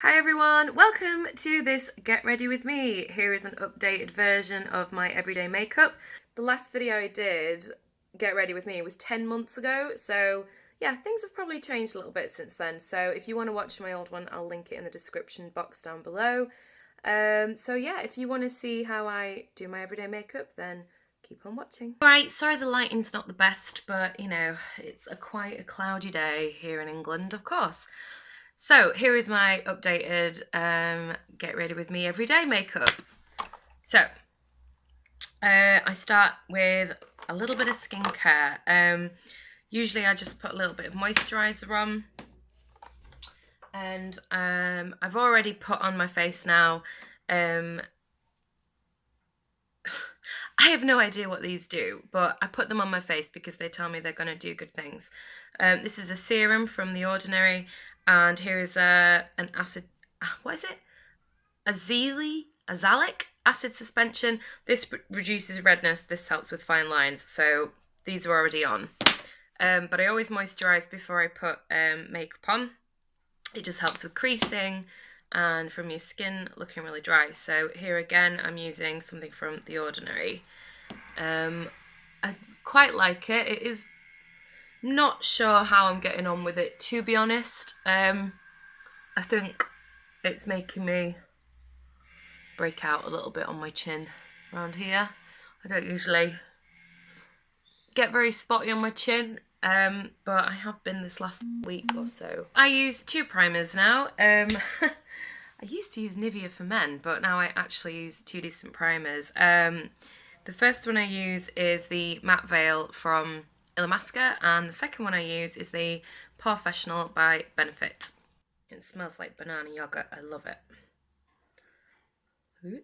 Hi everyone, welcome to this Get Ready With Me. Here is an updated version of my everyday makeup. The last video I did, Get Ready With Me, was 10 months ago, so yeah, things have probably changed a little bit since then. So if you want to watch my old one, I'll link it in the description box down below. So yeah, if you want to see how I do my everyday makeup, then keep on watching. Alright, sorry the lighting's not the best, but you know, it's quite a cloudy day here in England, of course. So here is my updated Get Ready With Me everyday makeup. So I start with a little bit of skincare. Usually I just put a little bit of moisturiser on. And I've already put on my face now. I have no idea what these do, but I put them on my face because they tell me they're going to do good things. This is a serum from The Ordinary, and here is an acid, what is it? Azelaic acid suspension. This reduces redness, this helps with fine lines, so these are already on. But I always moisturise before I put makeup on. It just helps with creasing and from your skin looking really dry. So here again, I'm using something from The Ordinary. I quite like it. It is not sure how I'm getting on with it, to be honest. I think it's making me break out a little bit on my chin around here. I don't usually get very spotty on my chin, but I have been this last week or so. I use two primers now. I used to use Nivea for men, but now I actually use two decent primers. The first one I use is the Matte Veil from Illamasqua, and the second one I use is the POREfessional by Benefit. It smells like banana yogurt. I love it. Ooh.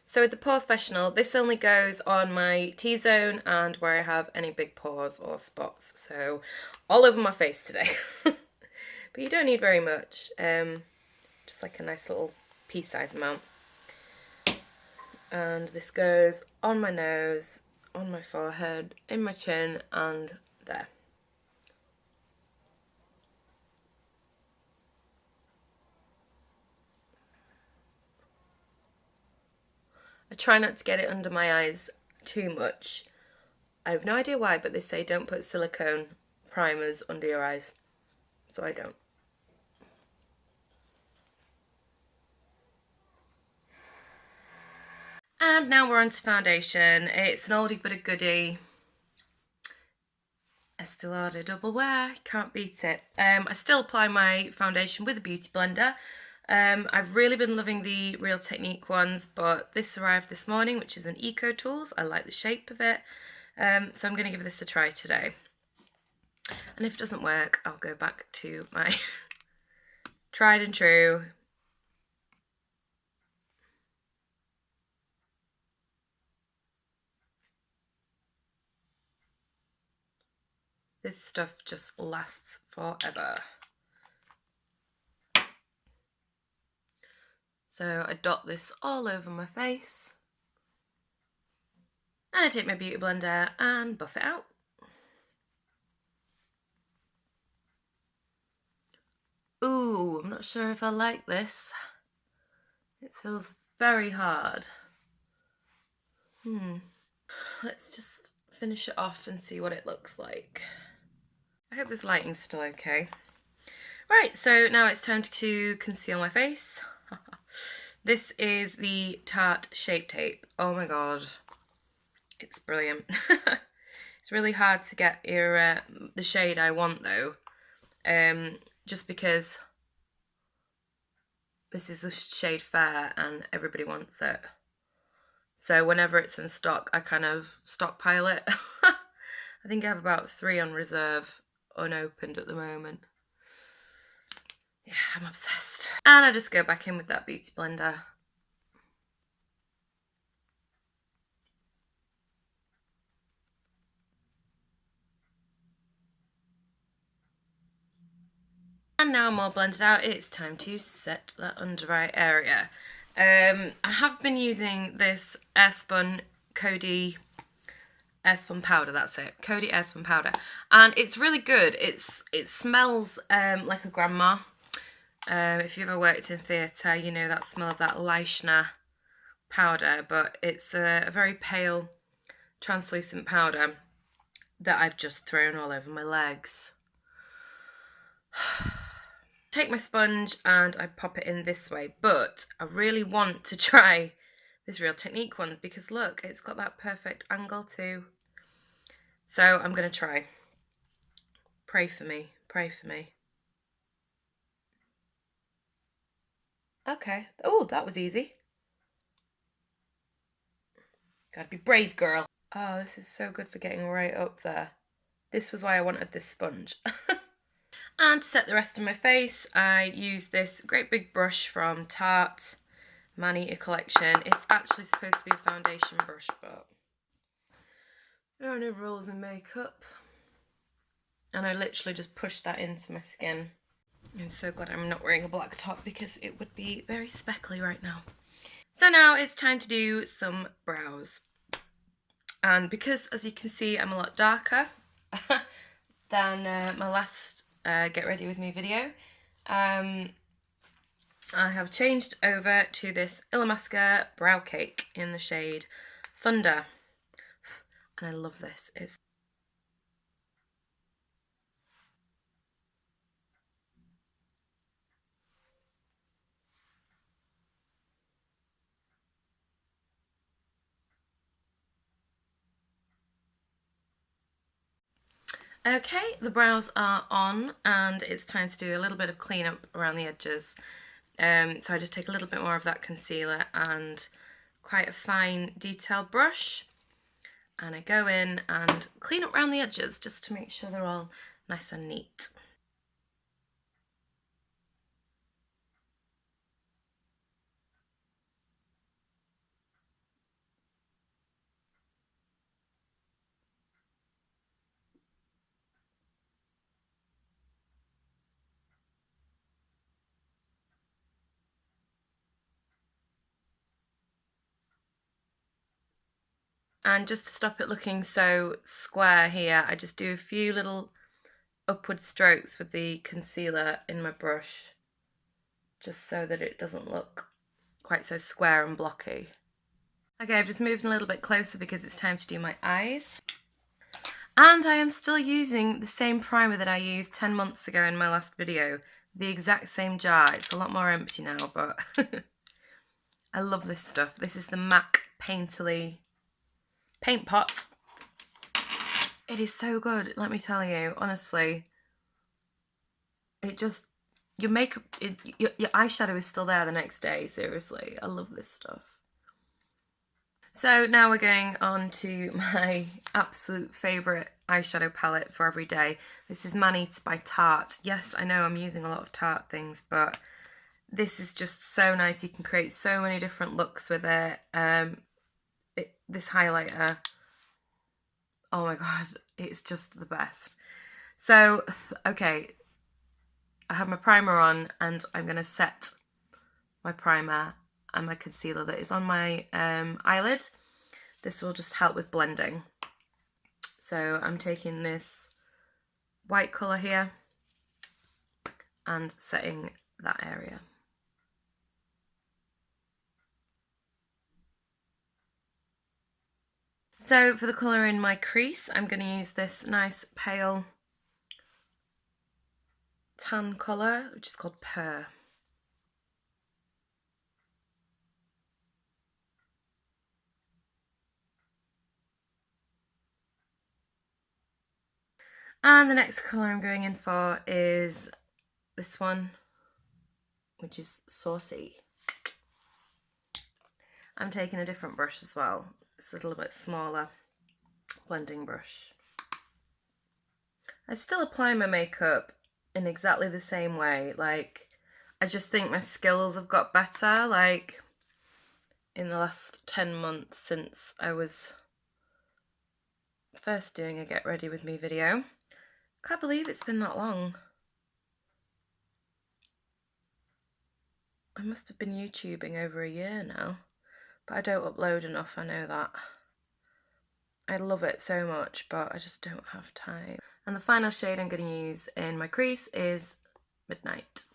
So with the POREfessional, this only goes on my T-zone and where I have any big pores or spots. So all over my face today. But you don't need very much. Just like a nice little pea-size amount. And this goes on my nose, on my forehead, in my chin, and there. I try not to get it under my eyes too much. I have no idea why, but they say don't put silicone primers under your eyes. So I don't. And now we're on to foundation. It's an oldie but a goodie. Estee Lauder Double Wear, can't beat it. I still apply my foundation with a beauty blender. I've really been loving the Real Technique ones, but this arrived this morning, which is an Eco Tools. I like the shape of it, so I'm going to give this a try today. And if it doesn't work, I'll go back to my tried and true This stuff just lasts forever. So I dot this all over my face. And I take my beauty blender and buff it out. Ooh, I'm not sure if I like this. It feels very hard. Let's just finish it off and see what it looks like. I hope this lighting's still okay. Right, so now it's time to conceal my face. This is the Tarte Shape Tape. Oh my god, it's brilliant. It's really hard to get your the shade I want though, just because this is the shade Fair and everybody wants it. So whenever it's in stock, I kind of stockpile it. I think I have about 3 on reserve, unopened at the moment. Yeah, I'm obsessed. And I just go back in with that beauty blender. And now I'm all blended out, it's time to set that under eye area. I have been using this Airspun Coty Airspun powder, that's it. Coty Airspun powder. And it's really good. It smells like a grandma. If you've ever worked in theatre, you know that smell of that Leichner powder, but it's a very pale, translucent powder that I've just thrown all over my legs. Take my sponge and I pop it in this way, but I really want to try this Real Technique one because look, it's got that perfect angle too. So I'm going to try. Pray for me, pray for me. Okay. Oh, that was easy. Gotta be brave, girl. Oh, this is so good for getting right up there. This was why I wanted this sponge. And to set the rest of my face, I use this great big brush from Tarte Man-Eater collection. It's actually supposed to be a foundation brush, but there are no rules in makeup. And I literally just push that into my skin. I'm so glad I'm not wearing a black top because it would be very speckly right now. So now it's time to do some brows. And because, as you can see, I'm a lot darker than my last Get Ready With Me video, I have changed over to this Illamasqua Brow Cake in the shade Thunder. And I love this. Okay, the brows are on and it's time to do a little bit of cleanup around the edges. So I just take a little bit more of that concealer and quite a fine detailed brush, and I go in and clean up around the edges just to make sure they're all nice and neat. And just to stop it looking so square here, I just do a few little upward strokes with the concealer in my brush, just so that it doesn't look quite so square and blocky. Okay, I've just moved a little bit closer because it's time to do my eyes. And I am still using the same primer that I used 10 months ago in my last video. The exact same jar. It's a lot more empty now, but I love this stuff. This is the MAC Painterly Paint Pot. It is so good, let me tell you, honestly. It just, your makeup, your eyeshadow is still there the next day, seriously. I love this stuff. So now we're going on to my absolute favourite eyeshadow palette for every day. This is Man-Eater by Tarte. Yes, I know I'm using a lot of Tarte things, but this is just so nice. You can create so many different looks with it. This highlighter, oh my god, it's just the best. So, okay, I have my primer on and I'm going to set my primer and my concealer that is on my eyelid. This will just help with blending. So I'm taking this white colour here and setting that area. So for the colour in my crease, I'm going to use this nice pale tan colour, which is called Pear. And the next colour I'm going in for is this one, which is Saucy. I'm taking a different brush as well. It's a little bit smaller blending brush. I still apply my makeup in exactly the same way. Like, I just think my skills have got better, like, in the last 10 months since I was first doing a Get Ready With Me video. Can't believe it's been that long. I must have been YouTubing over a year now, but I don't upload enough, I know that. I love it so much, but I just don't have time. And the final shade I'm going to use in my crease is Midnight.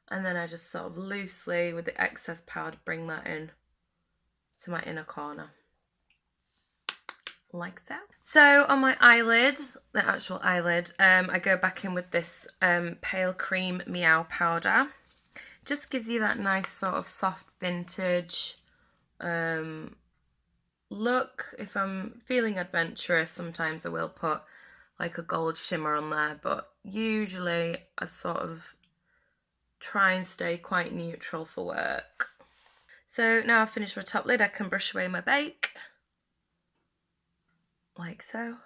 And then I just sort of loosely, with the excess powder, bring that in to my inner corner. Like so. So on my eyelid, the actual eyelid, I go back in with this Pale Cream Meow powder. Just gives you that nice sort of soft vintage look. If I'm feeling adventurous, sometimes I will put like a gold shimmer on there, but usually I sort of try and stay quite neutral for work. So now I've finished my top lid, I can brush away my bake, like so.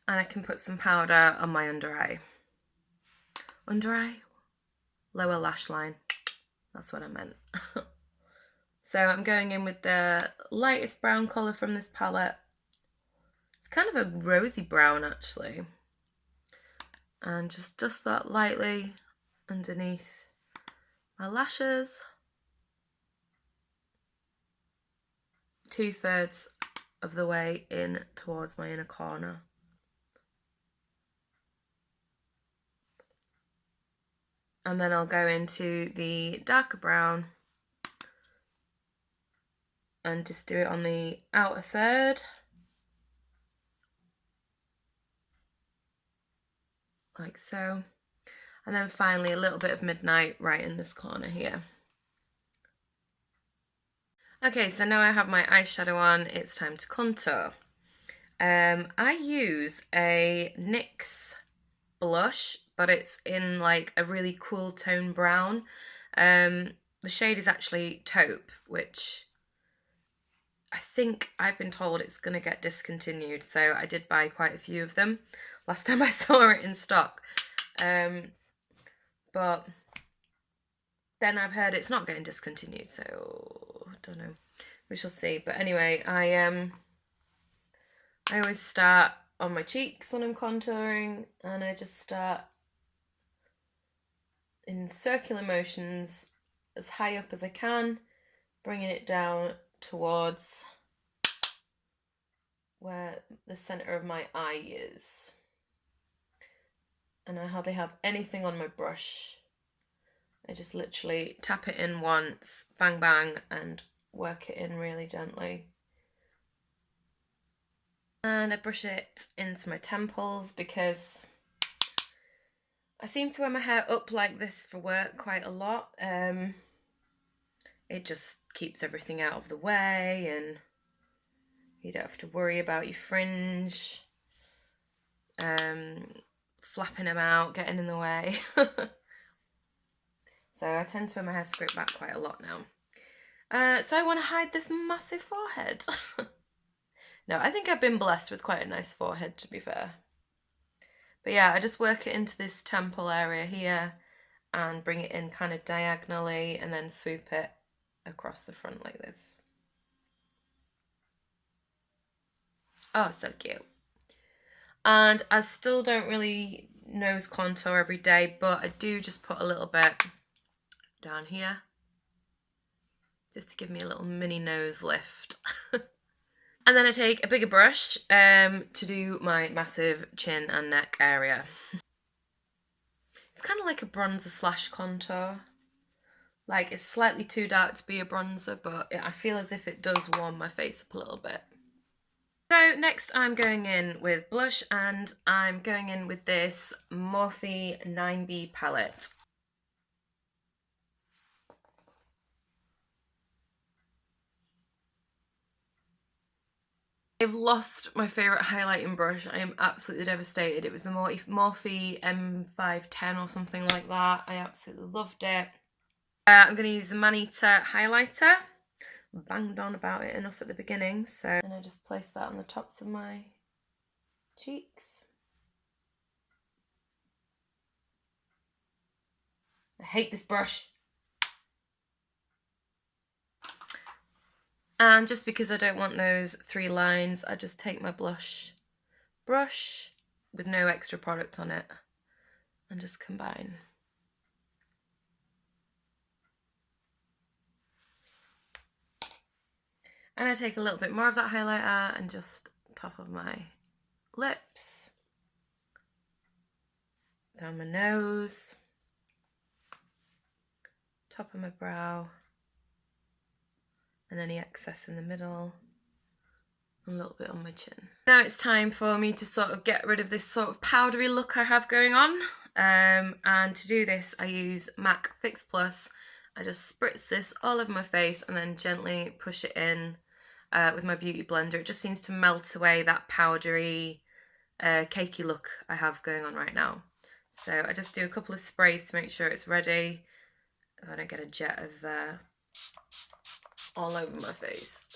And I can put some powder on my under eye. Under eye? Lower lash line. That's what I meant. So I'm going in with the lightest brown colour from this palette. It's kind of a rosy brown actually. And just dust that lightly underneath my lashes. 2/3 of the way in towards my inner corner. And then I'll go into the darker brown and just do it on the outer third. Like so. And then finally a little bit of Midnight right in this corner here. Okay, so now I have my eyeshadow on, it's time to contour. I use a NYX blush, but it's in like a really cool tone brown. The shade is actually Taupe, which I think I've been told it's going to get discontinued, so I did buy quite a few of them last time I saw it in stock. But then I've heard it's not getting discontinued, so I don't know. We shall see. But anyway, I always start on my cheeks when I'm contouring, and I just start in circular motions as high up as I can, bringing it down towards where the center of my eye is. And I hardly have anything on my brush. I just literally tap it in once, bang bang, and work it in really gently. And I brush it into my temples because I seem to wear my hair up like this for work quite a lot. It just keeps everything out of the way and you don't have to worry about your fringe flapping them out, getting in the way. So I tend to wear my hair screwed back quite a lot now. So I want to hide this massive forehead. No, I think I've been blessed with quite a nice forehead, to be fair. But yeah, I just work it into this temple area here and bring it in kind of diagonally and then swoop it across the front like this. Oh, so cute. And I still don't really nose contour every day, but I do just put a little bit down here just to give me a little mini nose lift. And then I take a bigger brush to do my massive chin and neck area. It's kind of like a bronzer slash contour. Like, it's slightly too dark to be a bronzer, but I feel as if it does warm my face up a little bit. So next I'm going in with blush, and I'm going in with this Morphe 9B palette. I've lost my favourite highlighting brush. I am absolutely devastated. It was the Morphe M510 or something like that. I absolutely loved it. I'm going to use the Manita highlighter. Banged on about it enough at the beginning, so and I just place that on the tops of my cheeks. I hate this brush. And just because I don't want those 3 lines, I just take my blush brush with no extra product on it and just combine. And I take a little bit more of that highlighter and just top of my lips, down my nose, top of my brow, and any excess in the middle, and a little bit on my chin. Now it's time for me to sort of get rid of this sort of powdery look I have going on. And to do this, I use MAC Fix Plus. I just spritz this all over my face and then gently push it in with my beauty blender. It just seems to melt away that powdery, cakey look I have going on right now. So I just do a couple of sprays to make sure it's ready. I don't get a jet of all over my face.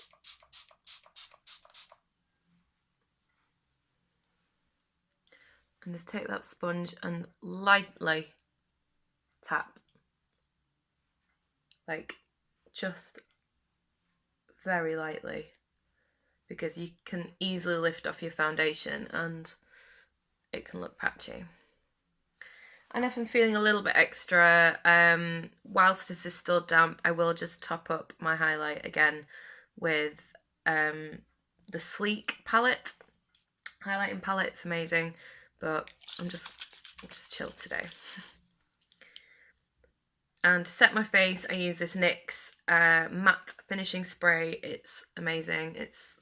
And just take that sponge and lightly tap. Like, just very lightly. Because you can easily lift off your foundation and it can look patchy. And if I'm feeling a little bit extra, whilst this is still damp, I will just top up my highlight again with the Sleek palette. Highlighting palette's amazing, but I'm just chilled today. And to set my face, I use this NYX matte finishing spray. It's amazing. It's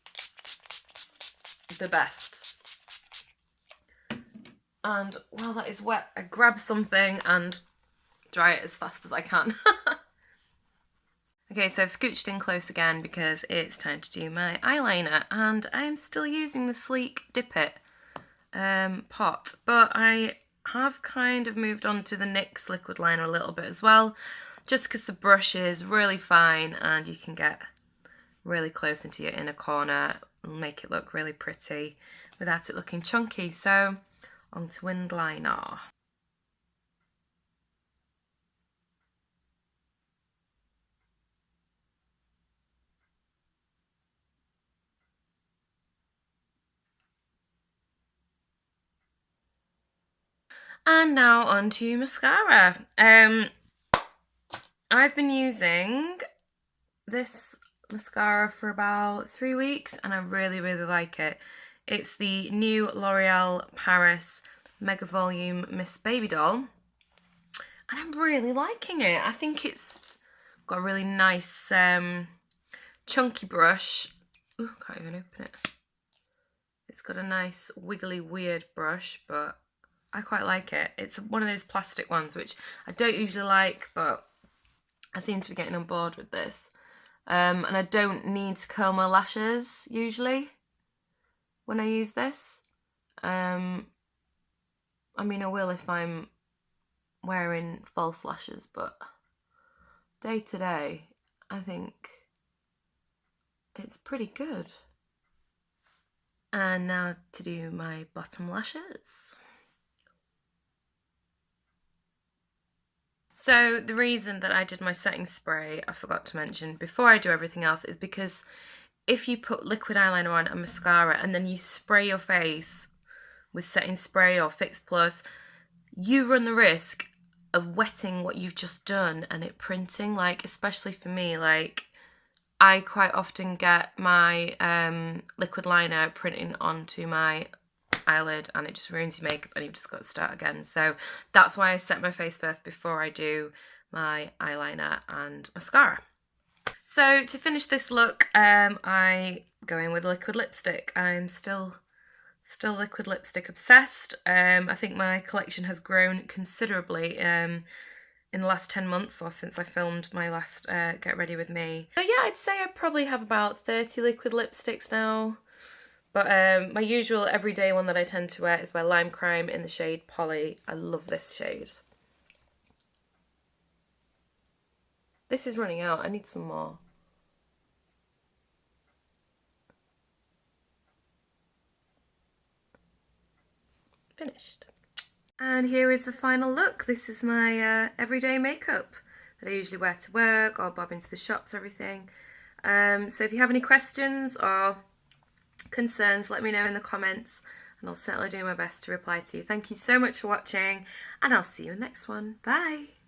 the best. And while that is wet, I grab something and dry it as fast as I can. Okay, so I've scooched in close again because it's time to do my eyeliner, and I'm still using the Sleek Dip It pot, but I have kind of moved on to the NYX liquid liner a little bit as well, just because the brush is really fine and you can get really close into your inner corner and make it look really pretty without it looking chunky. So onto winged liner. And now onto mascara. I've been using this mascara for about 3 weeks and I really like it. It's the new L'Oreal Paris Mega Volume Miss Baby Doll, and I'm really liking it. I think it's got a really nice chunky brush. Ooh, can't even open it. It's got a nice wiggly weird brush, but I quite like it. It's one of those plastic ones which I don't usually like, but I seem to be getting on board with this. And I don't need to curl my lashes usually when I use this. I mean, I will if I'm wearing false lashes, but day to day, I think it's pretty good. And now to do my bottom lashes. So the reason that I did my setting spray, I forgot to mention, before I do everything else, is because if you put liquid eyeliner on and mascara and then you spray your face with setting spray or Fix Plus, you run the risk of wetting what you've just done and it printing. Like, especially for me, like, I quite often get my liquid liner printing onto my eyelid and it just ruins your makeup and you've just got to start again. So that's why I set my face first before I do my eyeliner and mascara. So to finish this look, I go in with liquid lipstick. I'm still liquid lipstick obsessed. I think my collection has grown considerably in the last 10 months or since I filmed my last Get Ready With Me. So yeah, I'd say I probably have about 30 liquid lipsticks now. But my usual everyday one that I tend to wear is by Lime Crime in the shade Polly. I love this shade. This is running out. I need some more. Finished. And here is the final look. This is my everyday makeup that I usually wear to work or bob into the shops, everything. So if you have any questions or concerns, let me know in the comments and I'll certainly do my best to reply to you. Thank you so much for watching and I'll see you in the next one. Bye!